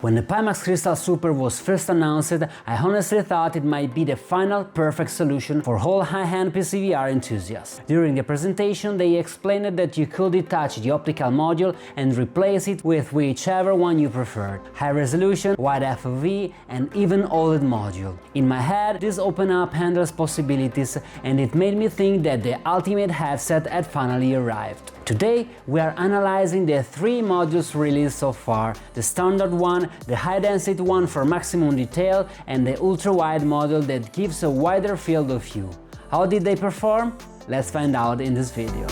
When the Pimax Crystal Super was first announced, I honestly thought it might be the final perfect solution for all high-end PCVR enthusiasts. During the presentation they explained that you could detach the optical module and replace it with whichever one you preferred. High resolution, wide FOV and even OLED module. In my head this opened up endless possibilities and it made me think that the ultimate headset had finally arrived. Today we are analyzing the 3 modules released so far, the standard one, the high-density one for maximum detail and the ultra-wide model that gives a wider field of view. How did they perform? Let's find out in this video.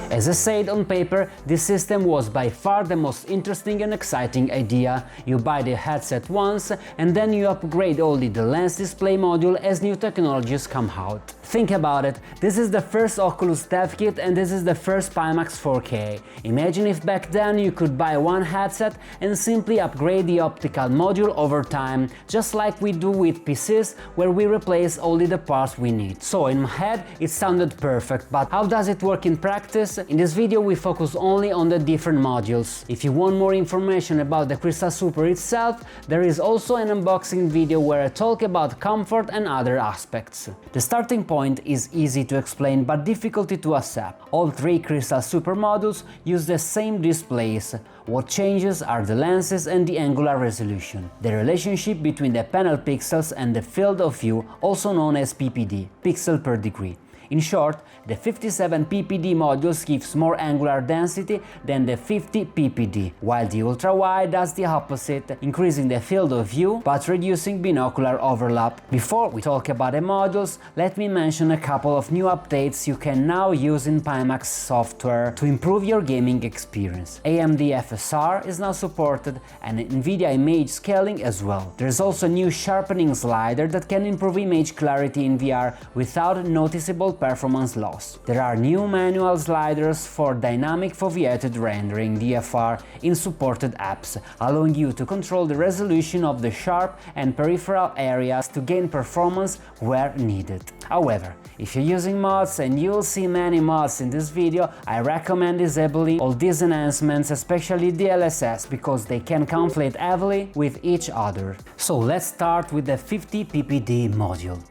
As I said, on paper, this system was by far the most interesting and exciting idea. You buy the headset once and then you upgrade only the lens display module as new technologies come out. Think about it, this is the first Oculus dev kit and this is the first Pimax 4K. Imagine if back then you could buy one headset and simply upgrade the optical module over time, just like we do with PCs, where we replace only the parts we need. So in my head it sounded perfect, but how does it work in practice? In this video we focus only on the different modules. If you want more information about the Crystal Super itself, there is also an unboxing video where I talk about comfort and other aspects. The starting point is easy to explain but difficult to accept. All 3 Crystal Super modules use the same displays. What changes are the lenses and the angular resolution. The relationship between the panel pixels and the field of view, also known as PPD, pixel per degree. In short, the 57 ppd modules gives more angular density than the 50 ppd, while the ultra-wide does the opposite, increasing the field of view but reducing binocular overlap. Before we talk about the modules, let me mention a couple of new updates you can now use in Pimax software to improve your gaming experience. AMD FSR is now supported and NVIDIA image scaling as well. There's also a new sharpening slider that can improve image clarity in VR without noticeable performance loss. There are new manual sliders for dynamic foveated rendering DFR in supported apps, allowing you to control the resolution of the sharp and peripheral areas to gain performance where needed. However, if you're using mods, and you'll see many mods in this video, I recommend disabling all these enhancements, especially DLSS, because they can conflict heavily with each other. So let's start with the 50 ppd module.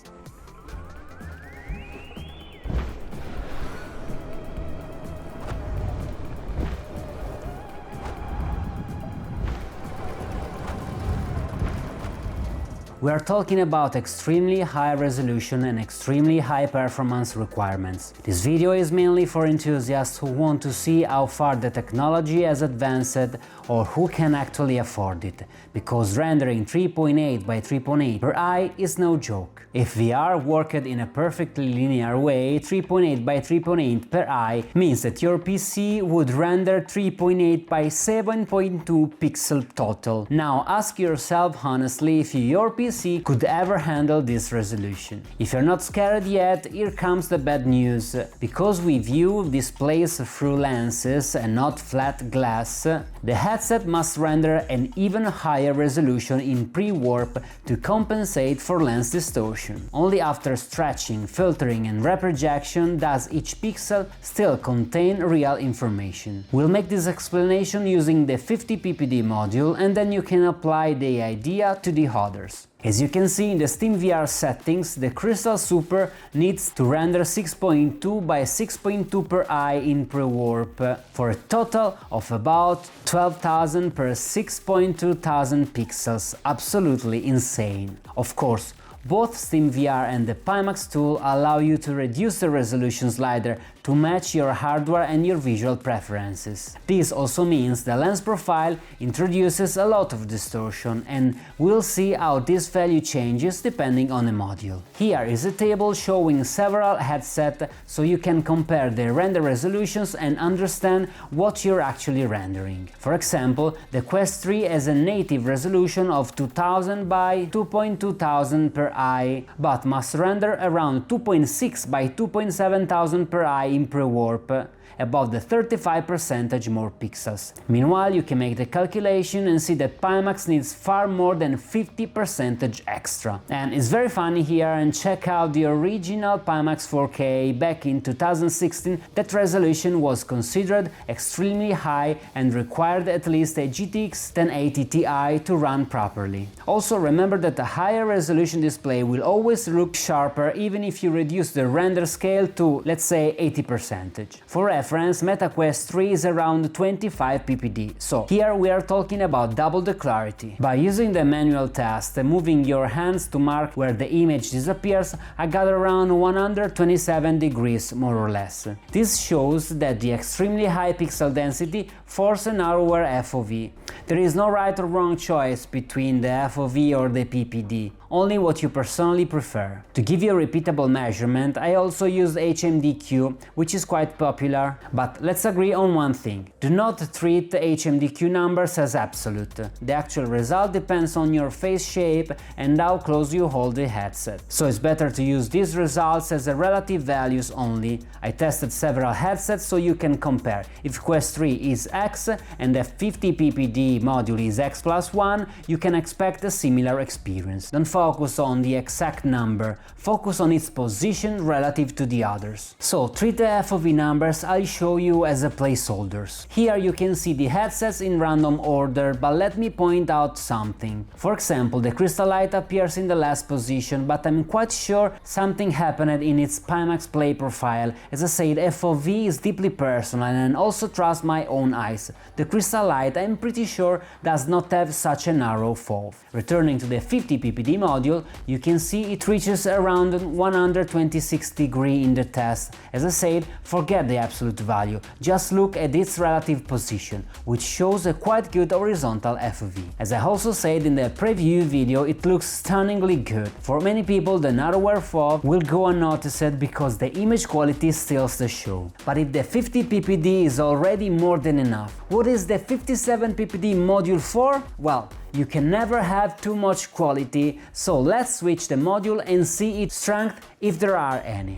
We are talking about extremely high resolution and extremely high performance requirements. This video is mainly for enthusiasts who want to see how far the technology has advanced or who can actually afford it, because rendering 3.8 by 3.8 per eye is no joke. If VR worked in a perfectly linear way, 3.8 by 3.8 per eye means that your PC would render 3.8 by 7.2 pixel total. Now ask yourself honestly if your PC could ever handle this resolution. If you're not scared yet, here comes the bad news. Because we view displays through lenses and not flat glass, the headset must render an even higher resolution in pre-warp to compensate for lens distortion. Only after stretching, filtering and reprojection does each pixel still contain real information. We'll make this explanation using the 50 ppd module and then you can apply the idea to the others. As you can see in the SteamVR settings, the Crystal Super needs to render 6.2 by 6.2 per eye in pre-warp, for a total of about 12,000 per 6.2,000 pixels. Absolutely insane. Of course, both SteamVR and the Pimax tool allow you to reduce the resolution slider to match your hardware and your visual preferences. This also means the lens profile introduces a lot of distortion, and we'll see how this value changes depending on the module. Here is a table showing several headsets so you can compare the render resolutions and understand what you're actually rendering. For example, the Quest 3 has a native resolution of 2000 by 2.2000 per eye, but must render around 2.6 by 2.7 thousand per eye in pre-warp, above the 35% more pixels. Meanwhile, you can make the calculation and see that Pimax needs far more than 50% extra. And it's very funny here, and check out the original Pimax 4K back in 2016. That resolution was considered extremely high and required at least a GTX 1080 Ti to run properly. Also remember that a higher resolution display will always look sharper even if you reduce the render scale to, let's say, 80%. For reference, MetaQuest 3 is around 25 ppd, so here we are talking about double the clarity. By using the manual test, moving your hands to mark where the image disappears, I got around 127 degrees more or less. This shows that the extremely high pixel density forces a narrower FOV. There is no right or wrong choice between the FOV or the PPD, only what you personally prefer. To give you a repeatable measurement, I also used HMDQ, which is quite popular, but let's agree on one thing. Do not treat the HMDQ numbers as absolute. The actual result depends on your face shape and how close you hold the headset. So it's better to use these results as a relative values only. I tested several headsets so you can compare. If Quest 3 is X and the 50 ppd module is X plus 1, you can expect a similar experience. Don't focus on the exact number, focus on its position relative to the others. So treat the FOV numbers I'll show you as a placeholders. Here you can see the headsets in random order, but let me point out something. For example, the Crystal Light appears in the last position, but I'm quite sure something happened in its Pimax play profile. As I said, FOV is deeply personal and also trust my own eyes. The Crystal Light, I'm pretty sure, does not have such a narrow FOV. Returning to the 50 ppd module, you can see it reaches around 126 degrees in the test. As I said, forget the absolute value, just look at its relative position, which shows a quite good horizontal FOV. As I also said in the preview video, it looks stunningly good. For many people, the narrower FOV will go unnoticed because the image quality steals the show. But if the 50 ppd is already more than enough, what is the 57 ppd module for? Well, you can never have too much quality, so let's switch the module and see its strength if there are any.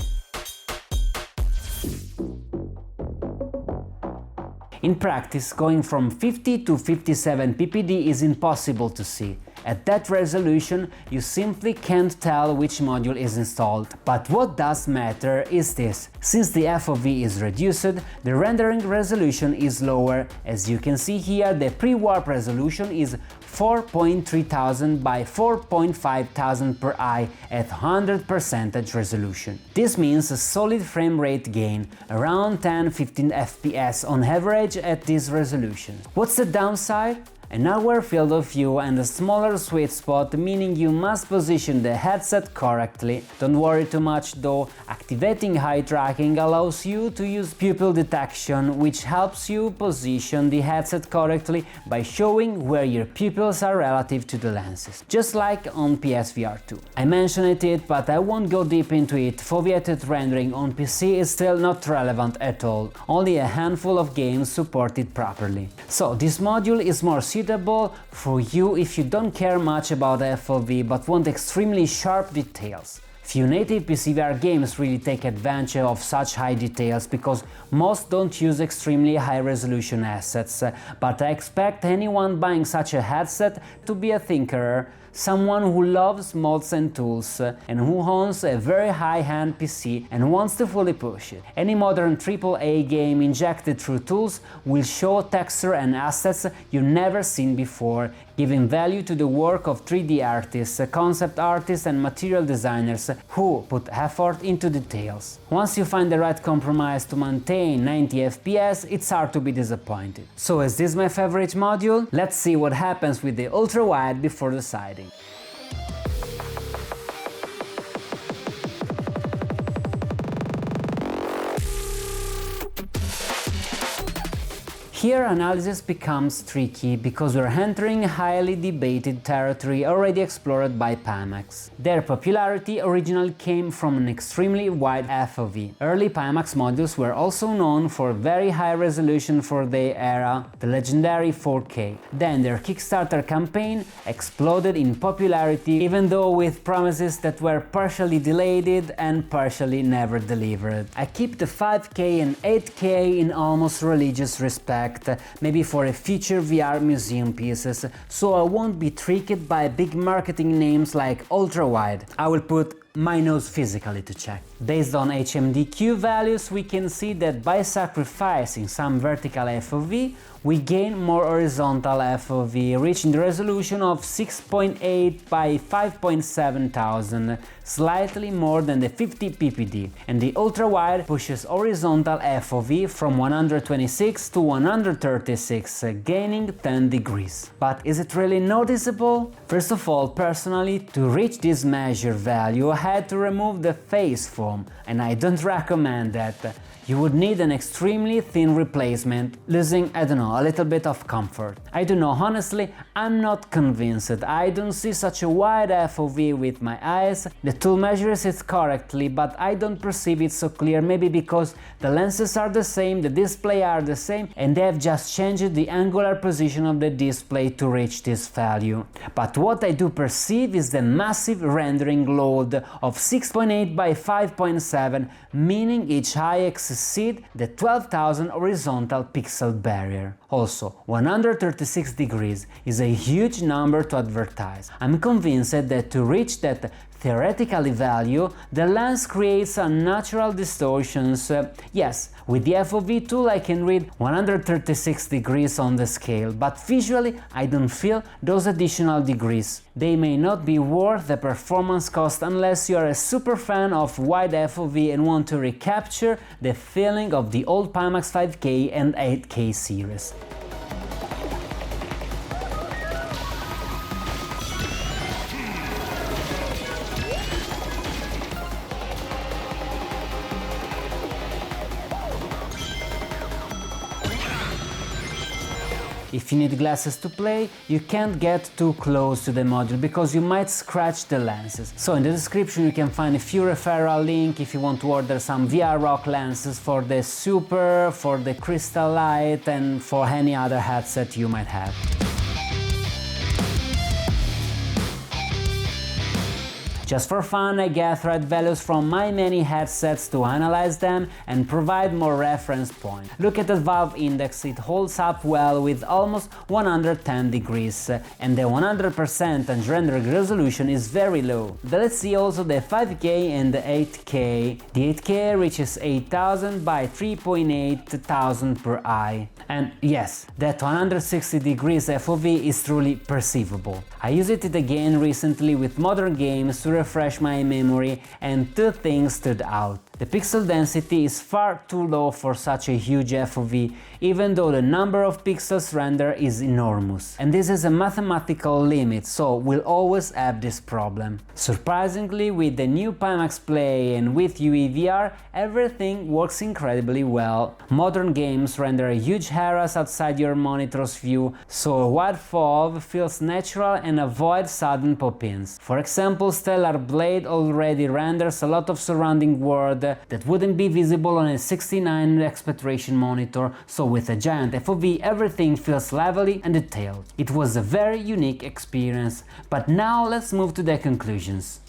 In practice, going from 50 to 57 ppd is impossible to see. At that resolution, you simply can't tell which module is installed. But what does matter is this. Since the FOV is reduced, the rendering resolution is lower. As you can see here, the pre-warp resolution is 4.3000 by 4.5000 per eye at 100% resolution. This means a solid frame rate gain, around 10-15 FPS on average at this resolution. What's the downside? A narrower field of view and a smaller sweet spot, meaning you must position the headset correctly. Don't worry too much though, activating eye tracking allows you to use pupil detection, which helps you position the headset correctly by showing where your pupils are relative to the lenses, just like on PSVR 2. I mentioned it, but I won't go deep into it. Foveated rendering on PC is still not relevant at all, only a handful of games support it properly. So this module is more suitable for you if you don't care much about FOV but want extremely sharp details. Few native PCVR games really take advantage of such high details because most don't use extremely high resolution assets, but I expect anyone buying such a headset to be a thinker, someone who loves mods and tools, and who owns a very high-end PC and wants to fully push it. Any modern AAA game injected through tools will show texture and assets you've never seen before, giving value to the work of 3D artists, concept artists and material designers who put effort into details. Once you find the right compromise to maintain 90 FPS, it's hard to be disappointed. So is this my favorite module? Let's see what happens with the ultra-wide before deciding. here analysis becomes tricky, because we're entering highly debated territory already explored by Pimax. Their popularity originally came from an extremely wide FOV. Early Pimax modules were also known for very high resolution for their era, the legendary 4K. Then their Kickstarter campaign exploded in popularity, even though with promises that were partially delayed and partially never delivered. I keep the 5K and 8K in almost religious respect, maybe for a future VR museum pieces, so I won't be tricked by big marketing names like ultra-wide. I will put my nose physically to check. Based on HMDQ values, we can see that by sacrificing some vertical FOV, we gain more horizontal FOV, reaching the resolution of 6.8 by 5.7 thousand, slightly more than the 50 ppd, and the ultra-wide pushes horizontal FOV from 126 to 136, gaining 10 degrees. But is it really noticeable? First of all, personally, to reach this measured value, I had to remove the face foam, and I don't recommend that. You would need an extremely thin replacement, losing, I don't know, a little bit of comfort. I don't know, honestly, I'm not convinced. I don't see such a wide FOV with my eyes. The tool measures it correctly, but I don't perceive it so clear, maybe because the lenses are the same, the display are the same, and they have just changed the angular position of the display to reach this value. But what I do perceive is the massive rendering load of 6.8 by 5.7, meaning each eye exceed the 12,000 horizontal pixel barrier. Also, 136 degrees is a huge number to advertise. I'm convinced that to reach that theoretically value, the lens creates unnatural distortions. Yes, with the FOV tool I can read 136 degrees on the scale, but visually I don't feel those additional degrees. They may not be worth the performance cost unless you are a super fan of wide FOV and want to recapture the feeling of the old Pimax 5K and 8K series. If you need glasses to play, you can't get too close to the module because you might scratch the lenses. So in the description you can find a few referral links if you want to order some VR Rock lenses for the Super, for the Crystal Light and for any other headset you might have. Just for fun, I gathered values from my many headsets to analyze them and provide more reference points. Look at the Valve index, it holds up well with almost 110 degrees, and the 100% rendering resolution is very low. But let's see also the 5K and the 8K. The 8K reaches 8000 by 3.8 thousand per eye. And yes, that 160 degrees FOV is truly perceivable. I used it again recently with modern games to refresh my memory, and two things stood out. The pixel density is far too low for such a huge FOV, even though the number of pixels rendered is enormous. And this is a mathematical limit, so we'll always have this problem. Surprisingly, with the new Pimax Play and with UEVR, everything works incredibly well. Modern games render huge areas outside your monitor's view, so a wide FOV feels natural and avoids sudden pop-ins. For example, Stellar Blade already renders a lot of surrounding world that wouldn't be visible on a 69 aspect ratio monitor, so with a giant FOV everything feels lively and detailed. It was a very unique experience, but now let's move to the conclusions.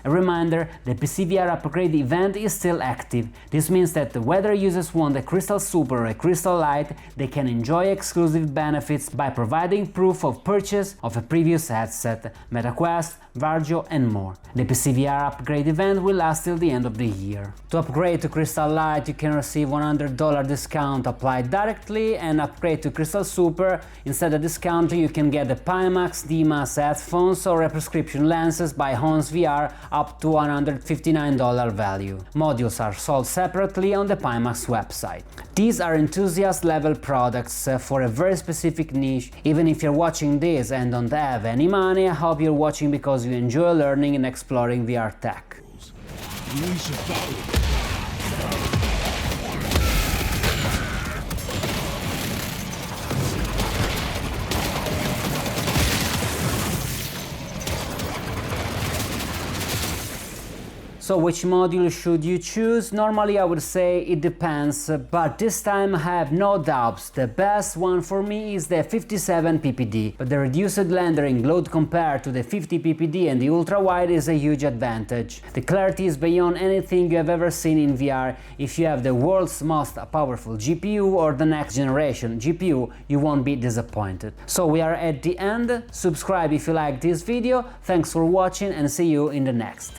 A reminder, the PCVR upgrade event is still active. This means that whether users want a Crystal Super or a Crystal Light, they can enjoy exclusive benefits by providing proof of purchase of a previous headset, MetaQuest, Varjo and more. The PCVR upgrade event will last till the end of the year. To upgrade to Crystal Light, you can receive $100 discount applied directly, and upgrade to Crystal Super, instead of discount you can get the Pimax DMAS headphones or a prescription lenses by HonsVR up to $159 value. Modules are sold separately on the Pimax website. These are enthusiast-level products for a very specific niche. Even if you're watching this and don't have any money, I hope you're watching because you enjoy learning and exploring VR tech. So which module should you choose? Normally I would say it depends, but this time I have no doubts. The best one for me is the 57 ppd, but the reduced rendering load compared to the 50 ppd and the ultra-wide is a huge advantage. The clarity is beyond anything you have ever seen in VR. If you have the world's most powerful GPU or the next generation GPU, you won't be disappointed. So we are at the end. Subscribe if you like this video. Thanks for watching and see you in the next.